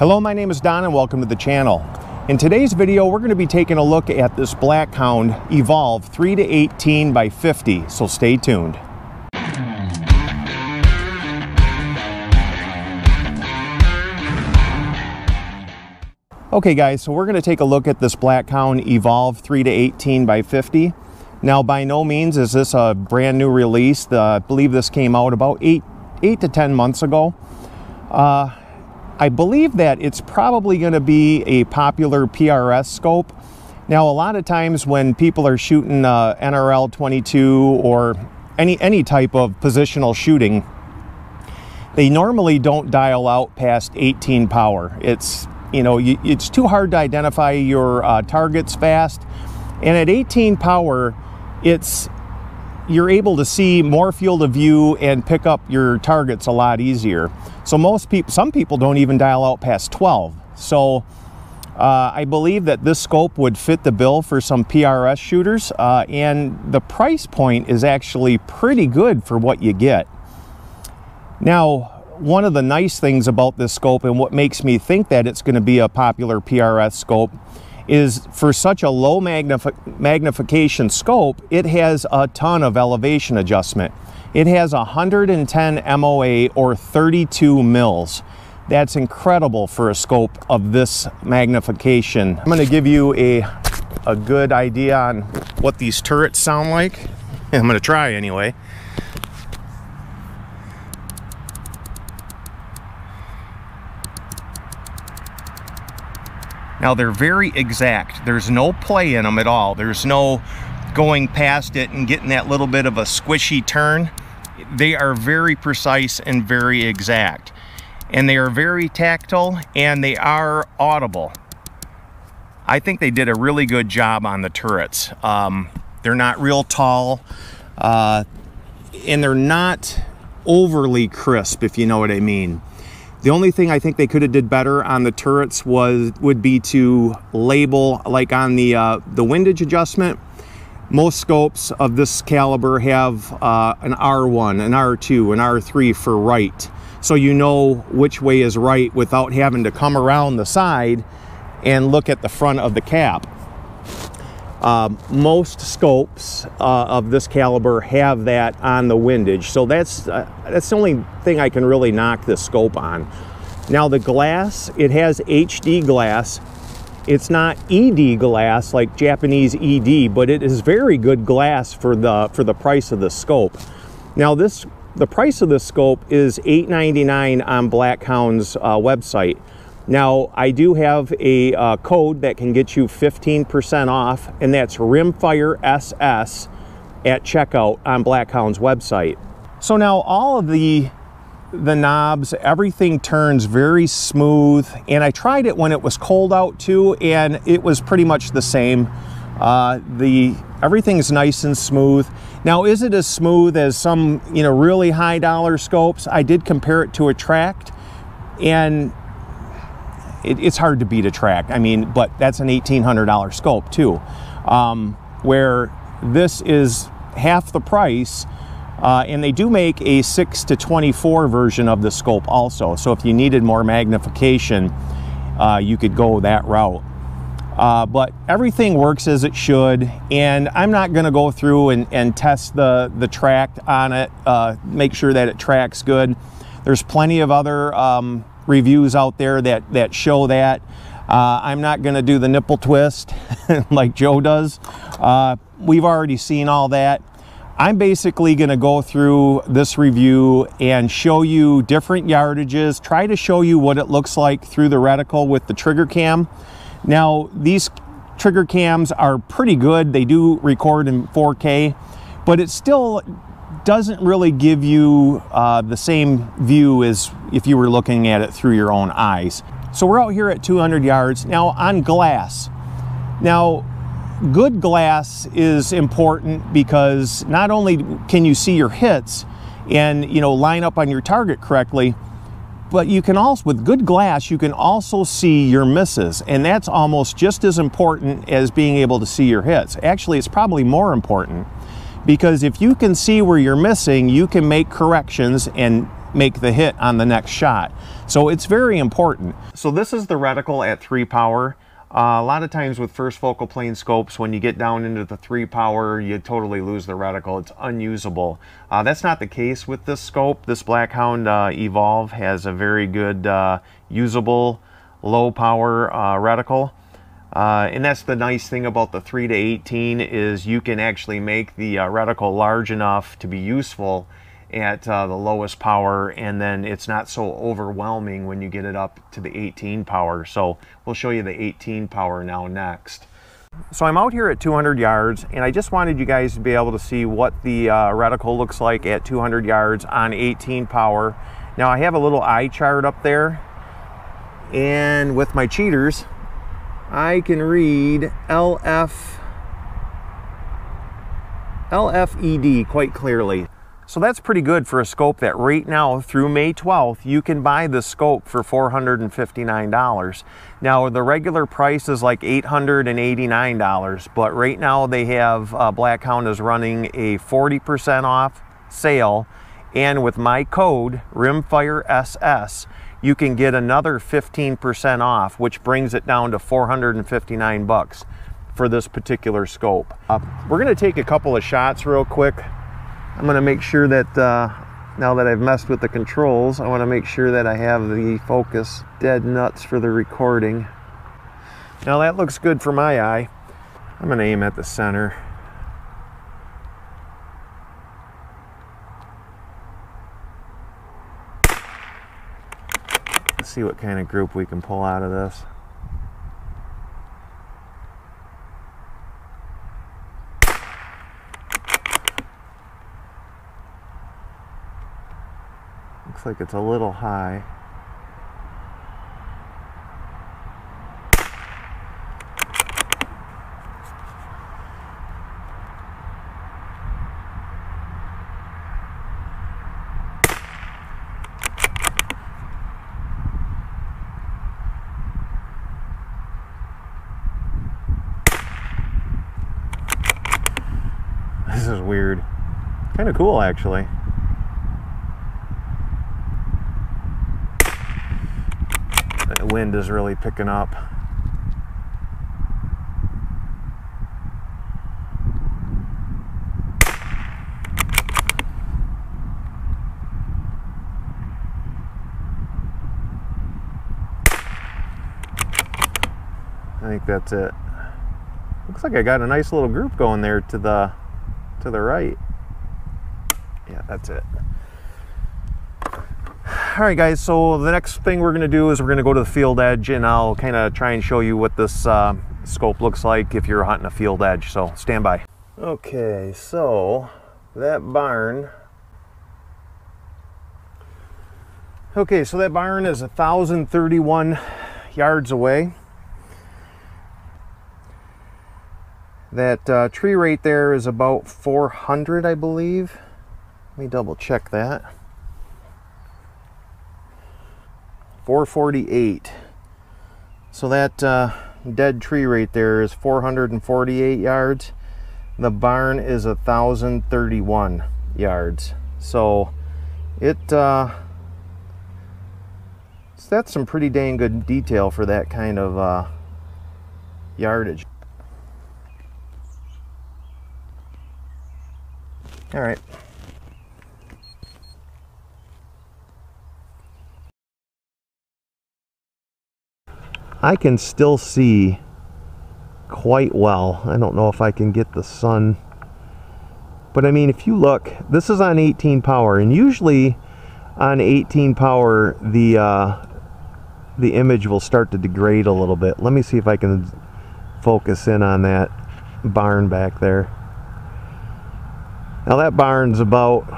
Hello, my name is Don and welcome to the channel. In today's video, we're going to be taking a look at this BlackHound Evolve 3-18 by 50, so stay tuned. Okay guys, so we're going to take a look at this BlackHound Evolve 3-18 by 50. Now, by no means is this a brand new release. I believe this came out about 8 to 10 months ago. I believe that it's probably going to be a popular PRS scope. Now, a lot of times when people are shooting NRL 22 or any type of positional shooting, they normally don't dial out past 18 power. It's too hard to identify your targets fast, and at 18 power, you're able to see more field of view and pick up your targets a lot easier. So some people don't even dial out past 12. So I believe that this scope would fit the bill for some PRS shooters, and the price point is actually pretty good for what you get. Now, one of the nice things about this scope and what makes me think that it's going to be a popular PRS scope is for such a low magnification scope, it has a ton of elevation adjustment. It has 110 MOA or 32 mils. That's incredible for a scope of this magnification. I'm going to give you a good idea on what these turrets sound like. I'm going to try anyway. Now, they're very exact. There's no play in them at all. There's no going past it and getting that little bit of a squishy turn. They are very precise and very exact. And they are very tactile and they are audible. I think they did a really good job on the turrets. They're not real tall, and they're not overly crisp, if you know what I mean. The only thing I think they could have did better on the turrets would be to label, like on the windage adjustment. Most scopes of this caliber have an R1, an R2, an R3 for right. So you know which way is right without having to come around the side and look at the front of the cap. Most scopes of this caliber have that on the windage, so that's the only thing I can really knock this scope on. Now, the glass, it has HD glass. It's not ED glass like Japanese ED, but it is very good glass for the price of the scope. Now, the price of this scope is $8.99 on BlackHound's website. Now, I do have a code that can get you 15% off, and that's RimfireSS at checkout on BlackHound's website. So now all of the knobs, everything turns very smooth, and I tried it when it was cold out too, and it was pretty much the same. Everything's nice and smooth. Now, is it as smooth as some really high dollar scopes? I did compare it to a Tract, and it's hard to beat a Tract. I mean, but that's an $1,800 scope too, where this is half the price, and they do make a 6-24 version of the scope also. So if you needed more magnification, you could go that route. But everything works as it should, and I'm not going to go through and test the Tract on it, make sure that it tracks good. There's plenty of other reviews out there that show that. I'm not going to do the nipple twist like Joe does. We've already seen all that. I'm basically going to go through this review and show you different yardages, try to show you what it looks like through the reticle with the trigger cam. Now, these trigger cams are pretty good. They do record in 4K, but it still doesn't really give you the same view as if you were looking at it through your own eyes. So we're out here at 200 yards. Now, on glass. Now, good glass is important because not only can you see your hits and line up on your target correctly, but you can also, with good glass, you can also see your misses, and that's almost just as important as being able to see your hits. Actually, it's probably more important, because if you can see where you're missing, you can make corrections and make the hit on the next shot. So it's very important. So this is the reticle at 3 power. A lot of times with first focal plane scopes, when you get down into the 3 power, you totally lose the reticle. It's unusable. That's not the case with this scope. This BlackHound Evolve has a very good usable low power reticle. And that's the nice thing about the 3 to 18 is you can actually make the reticle large enough to be useful at the lowest power, and then it's not so overwhelming when you get it up to the 18 power. So we'll show you the 18 power now next. So I'm out here at 200 yards, and I just wanted you guys to be able to see what the reticle looks like at 200 yards on 18 power. Now I have a little eye chart up there, and with my cheaters I can read LFED quite clearly. So that's pretty good for a scope that right now through May 12th you can buy this scope for $459. Now the regular price is like $889, but right now they have BlackHound is running a 40% off sale, and with my code RimfireSS you can get another 15% off, which brings it down to 459 bucks for this particular scope. We're going to take a couple of shots real quick. I'm going to make sure that now that I've messed with the controls, I want to make sure that I have the focus dead nuts for the recording. Now that looks good for my eye. I'm going to aim at the center. Let's see what kind of group we can pull out of this. Looks like it's a little high. This is weird. Kind of cool, actually. The wind is really picking up. I think that's it. Looks like I got a nice little group going there to the right. Yeah, that's it. All right guys, so the next thing we're going to do is we're going to go to the field edge, and I'll kind of try and show you what this scope looks like if you're hunting a field edge, so stand by. Okay, so that barn is 1,031 yards away. That tree right there is about 400, I believe. Let me double check that. 448. So that dead tree right there is 448 yards. The barn is 1,031 yards. So that's some pretty dang good detail for that kind of yardage. All right. I can still see quite well. I don't know if I can get the sun, but I mean, if you look, this is on 18 power, and usually on 18 power the image will start to degrade a little bit. Let me see if I can focus in on that barn back there. Now that barn's about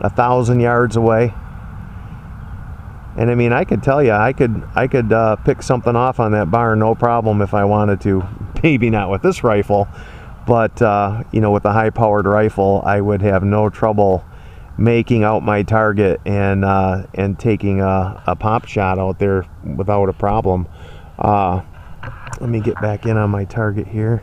1,000 yards away, and I mean, I could tell you, I could pick something off on that barn, no problem, if I wanted to. Maybe not with this rifle, but you know, with a high-powered rifle, I would have no trouble making out my target and taking a pop shot out there without a problem. Let me get back in on my target here.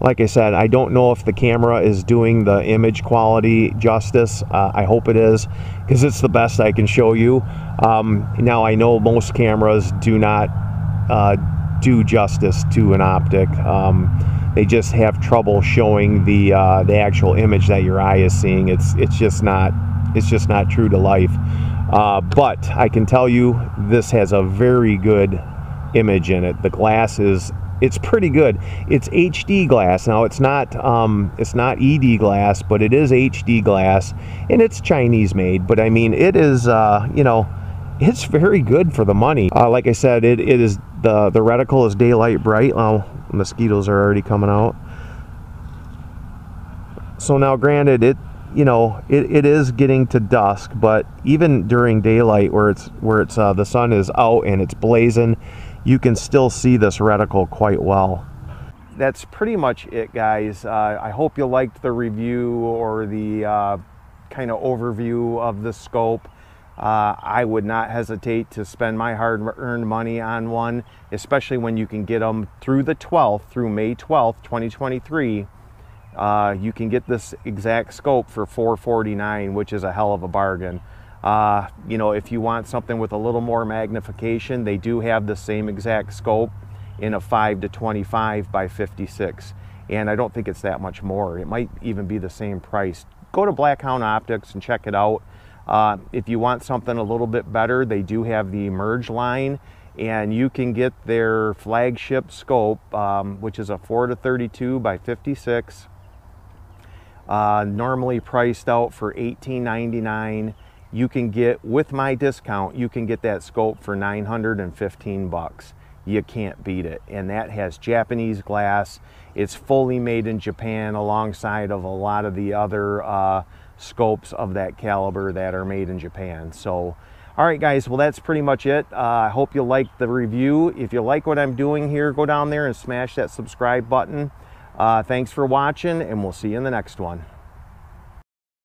Like I said, I don't know if the camera is doing the image quality justice. I hope it is, because it's the best I can show you. Now I know most cameras do not do justice to an optic. They just have trouble showing the actual image that your eye is seeing. It's just not true to life. But I can tell you this has a very good image in it. The glass it's pretty good. It's HD glass. Now it's not ED glass, but it is HD glass, and it's Chinese made. But I mean, it is you know, it's very good for the money. Like I said, it is the reticle is daylight bright. Well, mosquitoes are already coming out. So now, granted, it is getting to dusk, but even during daylight, where the sun is out and it's blazing, you can still see this reticle quite well. That's pretty much it, guys. I hope you liked the review or the kind of overview of the scope. I would not hesitate to spend my hard-earned money on one, especially when you can get them through the 12th, through May 12th, 2023. You can get this exact scope for $449, which is a hell of a bargain. You know, if you want something with a little more magnification, they do have the same exact scope in a 5 to 25 by 56, and I don't think it's that much more. It might even be the same price. Go to BlackHound Optics and check it out. If you want something a little bit better, they do have the Emerge line, and you can get their flagship scope, which is a 4 to 32 by 56, normally priced out for $18.99. You can get, with my discount, you can get that scope for $915. You can't beat it. And that has Japanese glass. It's fully made in Japan, alongside of a lot of the other scopes of that caliber that are made in Japan. So, all right, guys, well, that's pretty much it. I hope you liked the review. If you like what I'm doing here, go down there and smash that subscribe button. Thanks for watching, and we'll see you in the next one.